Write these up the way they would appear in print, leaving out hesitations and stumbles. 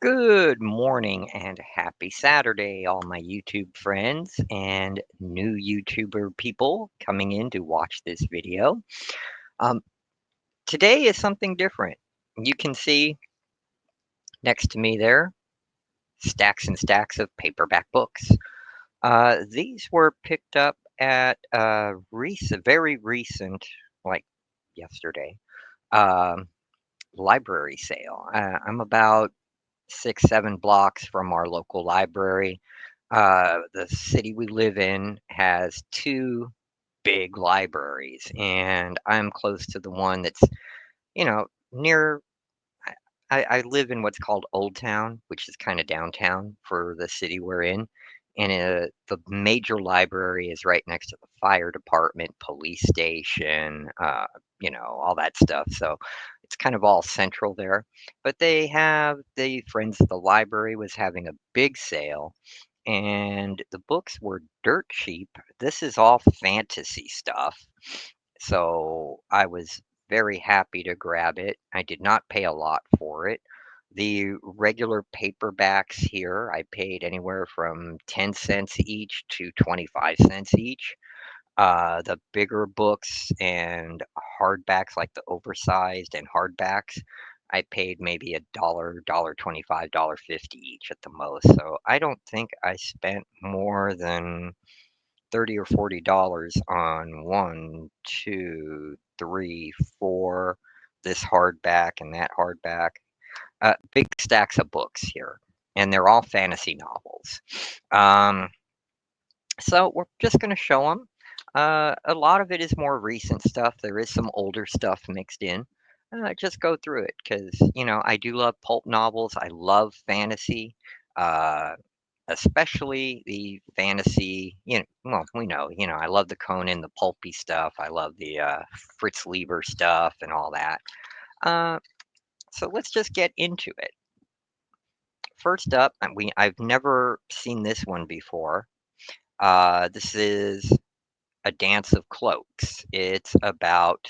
Good morning and happy Saturday, all my YouTube friends and new YouTuber people coming in to watch this video. Um, Today is something different. You can see next to me there stacks and stacks of paperback books. These were picked up at a very recent, like yesterday, um, library sale. I'm about 6, 7 blocks from our local library. The city we live in has two big libraries, and I'm close to the one that's, near. I live in what's called Old Town, which is kind of downtown for the city we're in. And the major library is right next to the fire department, police station, all that stuff. So it's kind of all central there. But the Friends of the Library was having a big sale, and the books were dirt cheap. This is all fantasy stuff. So I was very happy to grab it. I did not pay a lot for it. The regular paperbacks here, I paid anywhere from 10 cents each to 25 cents each. The bigger books and hardbacks, like the oversized and hardbacks, I paid maybe a dollar, dollar 25, $1.50 each at the most. So I don't think I spent more than 30 or $40 on one, two, three, four, this hardback and that hardback. Big stacks of books here, and they're all fantasy novels. Um, so we're just going to show them. A lot of it is more recent stuff. There is some older stuff mixed in. Just go through it because, I do love pulp novels. I love fantasy. Uh, Especially the fantasy, well, I love the Conan, the pulpy stuff. I love the Fritz Leiber stuff and all that. Uh, so let's just get into it. First up, I've never seen this one before. This is A Dance of Cloaks. It's about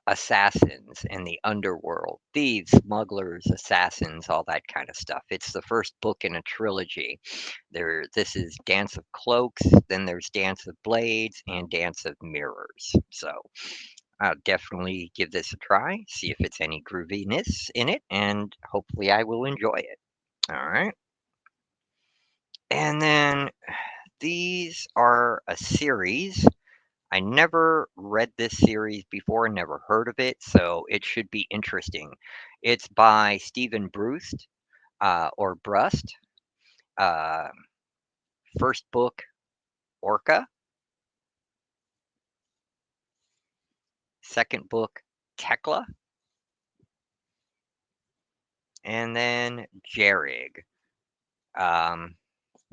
assassins and the underworld, thieves, smugglers, assassins, all that kind of stuff. It's the first book in a trilogy. This is Dance of Cloaks, then there's Dance of Blades, and Dance of Mirrors. So I'll definitely give this a try, see if it's any grooviness in it, and hopefully I will enjoy it. All right. And then these are a series. I never read this series before, never heard of it, so it should be interesting. It's by Stephen Brust, or Brust. Uh, First book, Orca. Second book, Tekla. And then Jerrig. Um,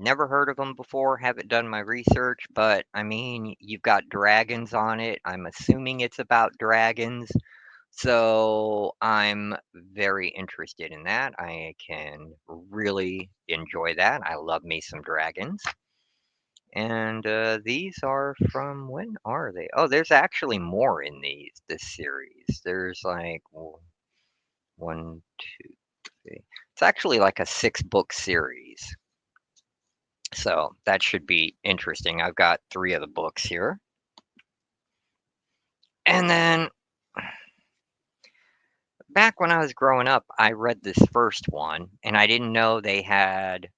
Never heard of them before, haven't done my research, but I mean, you've got dragons on it. I'm assuming it's about dragons. So I'm very interested in that. I can really enjoy that. I love me some dragons. And these are from when are they? Oh, there's actually more in this series. There's like one, two, three. It's actually like a 6 book series. So that should be interesting. I've got 3 of the books here. And then back when I was growing up, I read this first one and I didn't know they had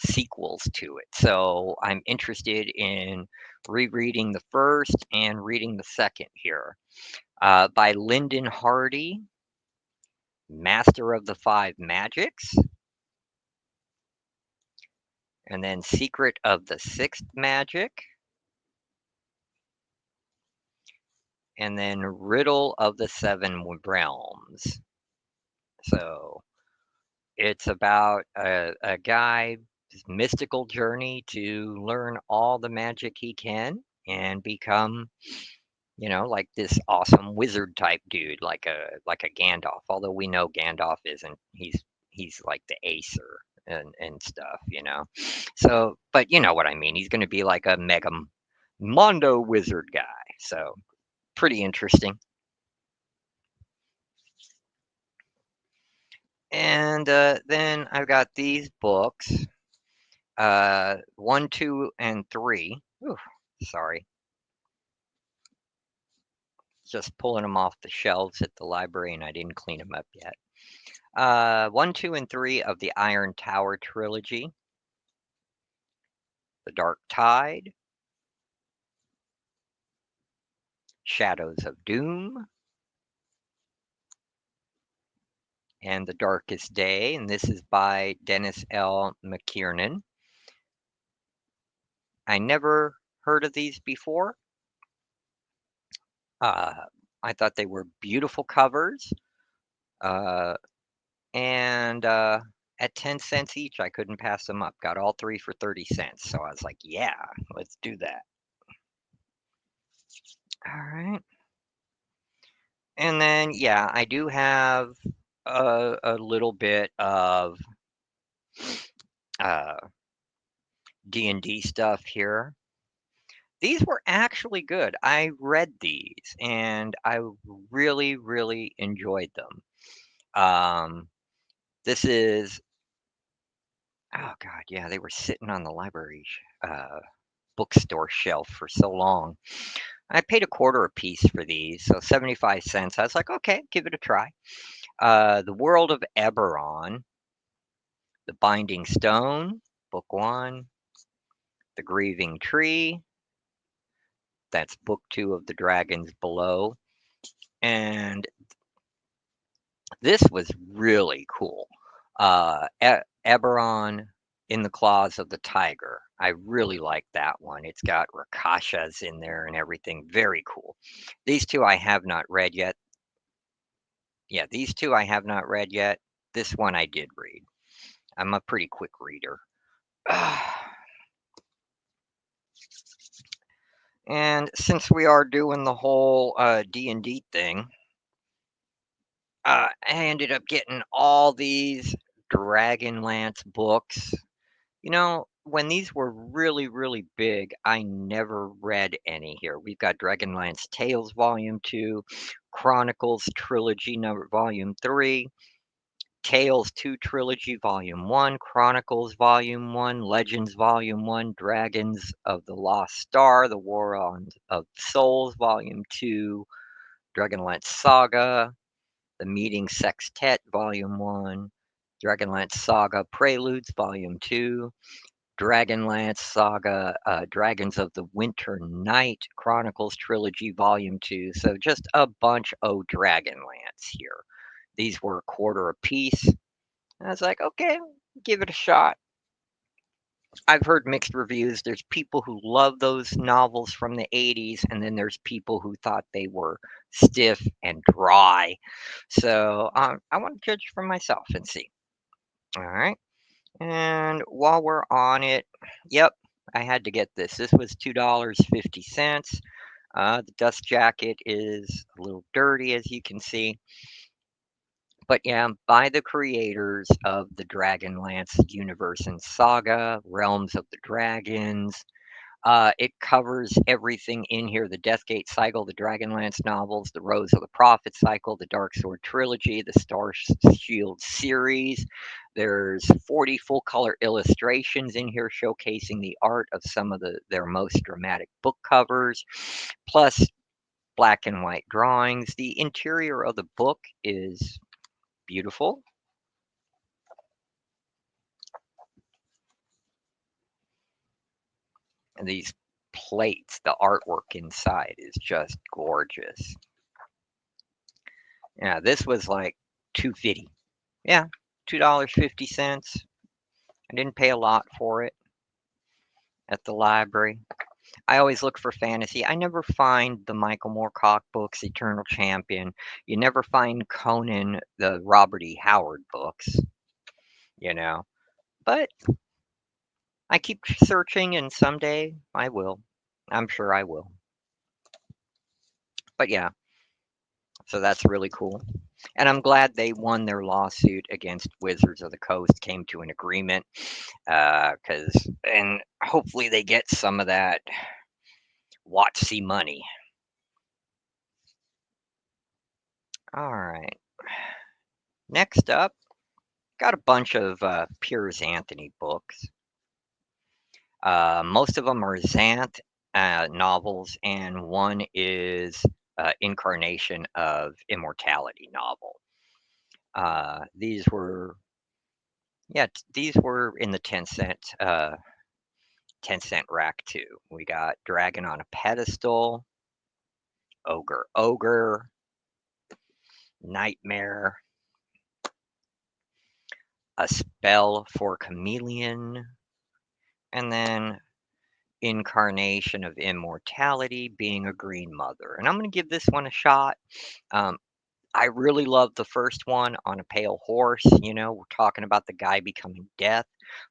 sequels to it. So I'm interested in rereading the first and reading the second here. By Lyndon Hardy, Master of the Five Magics, and then Secret of the Sixth Magic, and then Riddle of the Seven Realms. So it's about a guy's mystical journey to learn all the magic he can and become, like this awesome wizard type dude, like a Gandalf. Although we know Gandalf isn't. He's like the Acer and stuff. So, but you know what I mean. He's going to be like a mega mondo wizard guy. So pretty interesting. And then I've got these books, 1, 2, and 3. Ooh, sorry, just pulling them off the shelves at the library, and I didn't clean them up yet. 1, 2, and 3 of the Iron Tower trilogy, The Dark Tide, Shadows of Doom, and The Darkest Day, and this is by Dennis L. McKiernan. I never heard of these before. Uh, I thought they were beautiful covers, uh, and at 10 cents each, I couldn't pass them up. Got all three for 30 cents, so I was like, yeah, let's do that. All right. And then, yeah, I do have a little bit of uh, D&D stuff here. These were actually good. I read these and I really, really enjoyed them. This is, oh God, yeah, they were sitting on the library bookstore shelf for so long. I paid a quarter a piece for these, so 75 cents. I was like, okay, give it a try. The World of Eberron, The Binding Stone, Book One, The Grieving Tree, that's Book Two of The Dragons Below. And this was really cool. Eberron in the Claws of the Tiger. I really like that one. It's got Rakashas in there and everything. Very cool. These two I have not read yet. Yeah, these two I have not read yet. This one I did read. I'm a pretty quick reader. And since we are doing the whole D&D thing, I ended up getting all these Dragonlance books. You know, when these were really, really big, I never read any here. We've got Dragonlance Tales Volume 2, Chronicles Trilogy number Volume 3, Tales 2 Trilogy Volume 1, Chronicles Volume 1, Legends Volume 1, Dragons of the Lost Star, The War of Souls Volume 2, Dragonlance Saga, The Meeting Sextet Volume 1, Dragonlance Saga Preludes Volume 2, Dragonlance Saga, Dragons of the Winter Night Chronicles Trilogy Volume 2. So just a bunch of Dragonlance here. These were a quarter a piece. And I was like, okay, give it a shot. I've heard mixed reviews. There's people who love those novels from the 80s, and then there's people who thought they were stiff and dry. So I want to judge for myself and see. All right. And while we're on it, yep, I had to get this. This was $2.50. The dust jacket is a little dirty, as you can see. But yeah, by the creators of the Dragonlance universe and saga, Realms of the Dragons. It covers everything in here: the Deathgate cycle, the Dragonlance novels, the Rose of the Prophet cycle, the Dark Sword trilogy, the Star Shield series. There's 40 full color illustrations in here showcasing the art of some of their most dramatic book covers, plus black and white drawings. The interior of the book is beautiful. And these plates, the artwork inside is just gorgeous. Yeah, this was like 250. Yeah, $2.50. I didn't pay a lot for it at the library. I always look for fantasy. I never find the Michael Moorcock books, Eternal Champion. You never find Conan, the Robert E. Howard books, you know. But I keep searching, and someday I will. I'm sure I will. But yeah, so that's really cool. And I'm glad they won their lawsuit against Wizards of the Coast, came to an agreement, and hopefully they get some of that WotC money. All right. Next up, got a bunch of Piers Anthony books. Most of them are Xanth novels, and one is Incarnation of Immortality novel. These were, yeah, these were in the 10-cent rack too. We got Dragon on a Pedestal, Ogre, Nightmare, A Spell for Chameleon, and then Incarnation of Immortality being a Green Mother. And I'm going to give this one a shot. Um, I really love the first one, On a Pale Horse. You know, we're talking about the guy becoming death.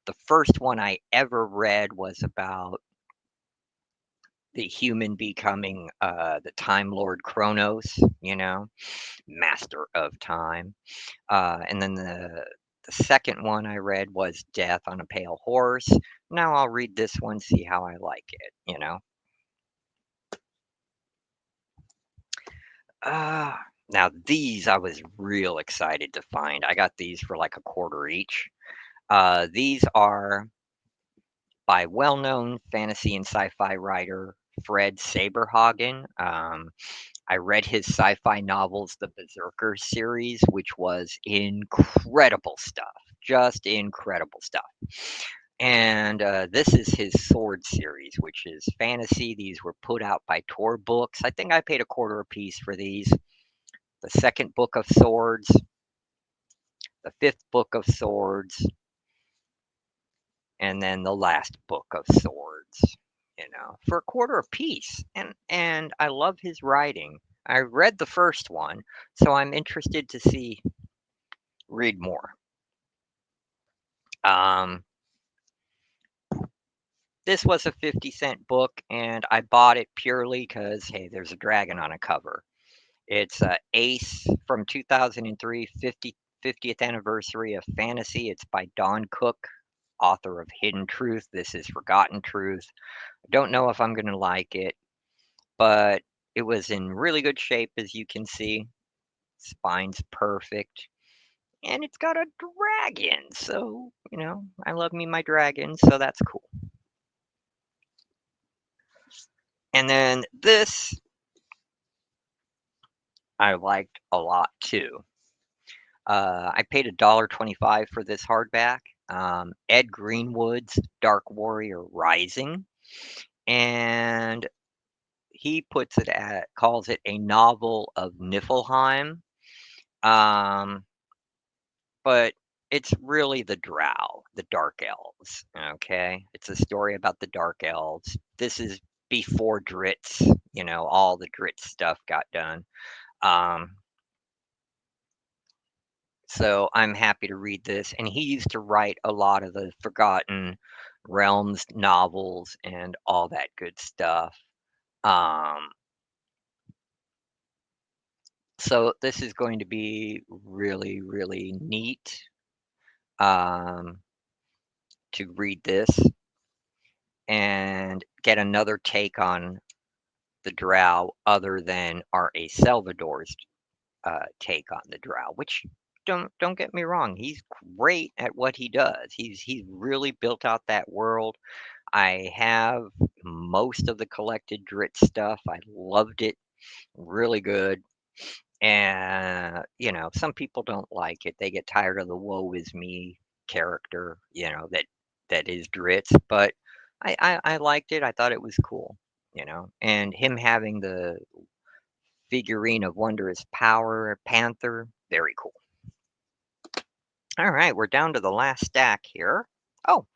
The first one I ever read was about the human becoming the Time Lord Kronos, you know, master of time. And then the second one I read was Death on a Pale Horse. Now I'll read this one, see how I like it, you know. Uh, Now these I was real excited to find. I got these for like a quarter each. These are by well-known fantasy and sci-fi writer Fred Saberhagen. I read his sci-fi novels, the Berserker series, which was incredible stuff, just incredible stuff. And this is his Sword series, which is fantasy. These were put out by Tor Books. I think I paid a quarter a piece for these. The second book of Swords, the fifth book of Swords, and then the last book of Swords, you know, for a quarter a piece. And I love his writing. I read the first one, so I'm interested to read more. Um, this was a 50-cent book, and I bought it purely because, hey, there's a dragon on a cover. It's Ace from 2003, 50th anniversary of fantasy. It's by Don Cook, author of Hidden Truth. This is Forgotten Truth. I don't know if I'm going to like it, but it was in really good shape, as you can see. Spine's perfect. And it's got a dragon, so, you know, I love me my dragon, so that's cool. And then this I liked a lot too. I paid $1.25 for this hardback. Ed Greenwood's Dark Warrior Rising, and he calls it a novel of Niflheim. Um, but it's really the Drow, the Dark Elves. Okay, it's a story about the Dark Elves. This is before Dritz. You know, all the Dritz stuff got done. Um, So I'm happy to read this. And he used to write a lot of the Forgotten Realms novels and all that good stuff. Um, so this is going to be really, really neat um, to read this and get another take on the Drow other than R.A. Salvador's take on the Drow, which don't get me wrong, he's great at what he does. He's really built out that world. I have most of the collected Dritz stuff. I loved it. Really good. And, you know, some people don't like it. They get tired of the woe is me character, you know, that is Dritz. But I liked it. I thought it was cool, you know. And him having the figurine of Wondrous Power, Panther, very cool. All right, we're down to the last stack here. Oh,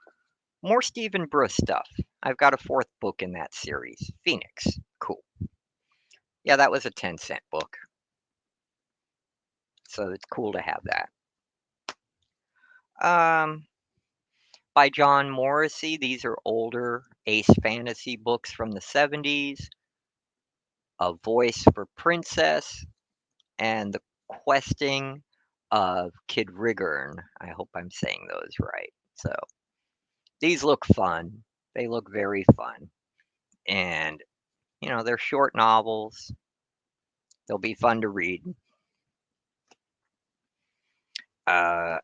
more Stephen Bruce stuff. I've got a fourth book in that series, Phoenix. Cool. Yeah, that was a 10-cent book. So it's cool to have that. Um, by John Morrissey. These are older Ace Fantasy books from the 70s. A Voice for Princess and The Questing of Kid Rigern. I hope I'm saying those right. So these look fun. They look very fun. And, you know, they're short novels. They'll be fun to read. Uh,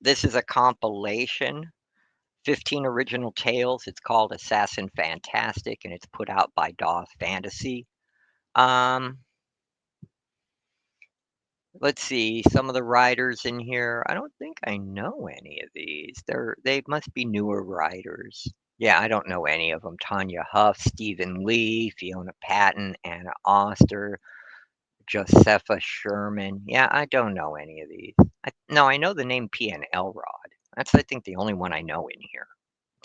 This is a compilation, 15 original tales. It's called Assassin Fantastic, and it's put out by DAW Fantasy. Um, let's see, some of the writers in here, I don't think I know any of these. They must be newer writers. Yeah, I don't know any of them. Tanya Huff, Stephen Lee, Fiona Patton, Anna Oster, Josepha Sherman. Yeah, I don't know any of these. No, I know the name P.N. Elrod. That's, I think, the only one I know in here.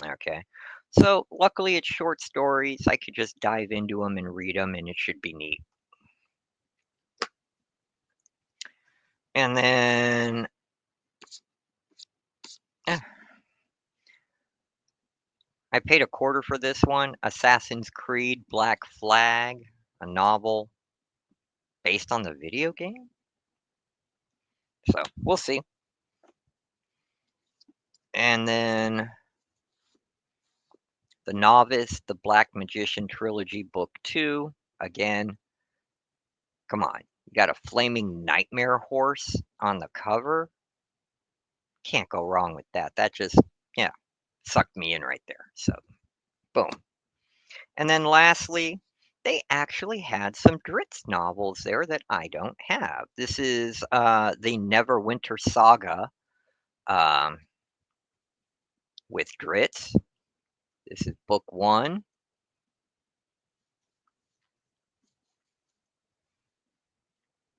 Okay. So luckily it's short stories. I could just dive into them and read them, and it should be neat. And then eh, I paid a quarter for this one, Assassin's Creed Black Flag, a novel based on the video game. So we'll see. And then The Novice, The Black Magician Trilogy, Book 2. Again, come on. You got a flaming nightmare horse on the cover. Can't go wrong with that. That just, yeah, sucked me in right there. So, boom. And then lastly, they actually had some Drizzt novels there that I don't have. This is the Neverwinter Saga um, with Drizzt. This is book 1.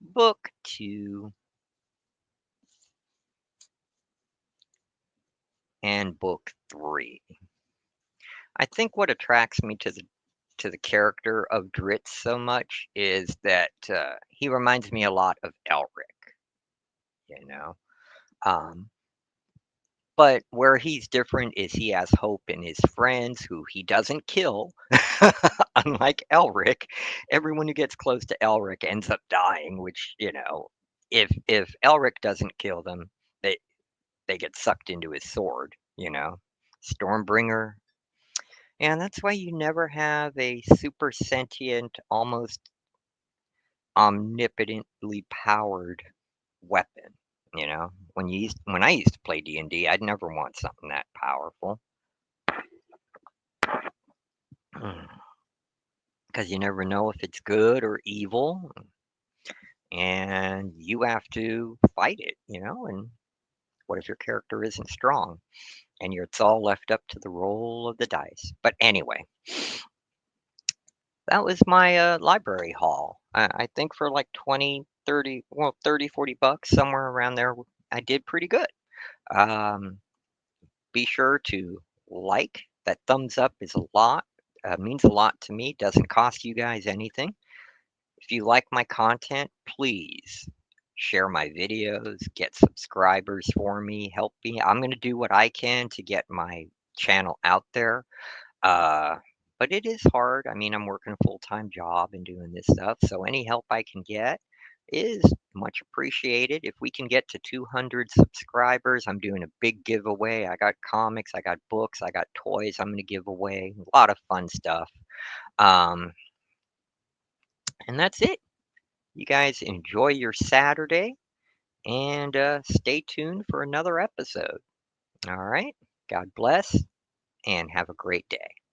Book 2. And book 3. I think what attracts me to the character of Drizzt so much is that he reminds me a lot of Elric, you know. Um, but where he's different is he has hope in his friends who he doesn't kill. Unlike Elric, everyone who gets close to Elric ends up dying, which, if Elric doesn't kill them, they they get sucked into his sword. Stormbringer. And that's why you never have a super sentient, almost omnipotently powered weapon. When I used to play D&D, I'd never want something that powerful because you never know if it's good or evil, and you have to fight it. And what if your character isn't strong? And it's all left up to the roll of the dice. But anyway, that was my library haul. I think for like 20, 30, well, 30, $40, somewhere around there, I did pretty good. Um, Be sure to like. That thumbs up is a lot, means a lot to me. Doesn't cost you guys anything. If you like my content, please share my videos, get subscribers for me, help me. I'm going to do what I can to get my channel out there. Uh, but it is hard. I mean, I'm working a full-time job and doing this stuff, so any help I can get is much appreciated. If we can get to 200 subscribers, I'm doing a big giveaway. I got comics, I got books, I got toys I'm going to give away. A lot of fun stuff. Um, and that's it. You guys enjoy your Saturday and stay tuned for another episode. All right. God bless and have a great day.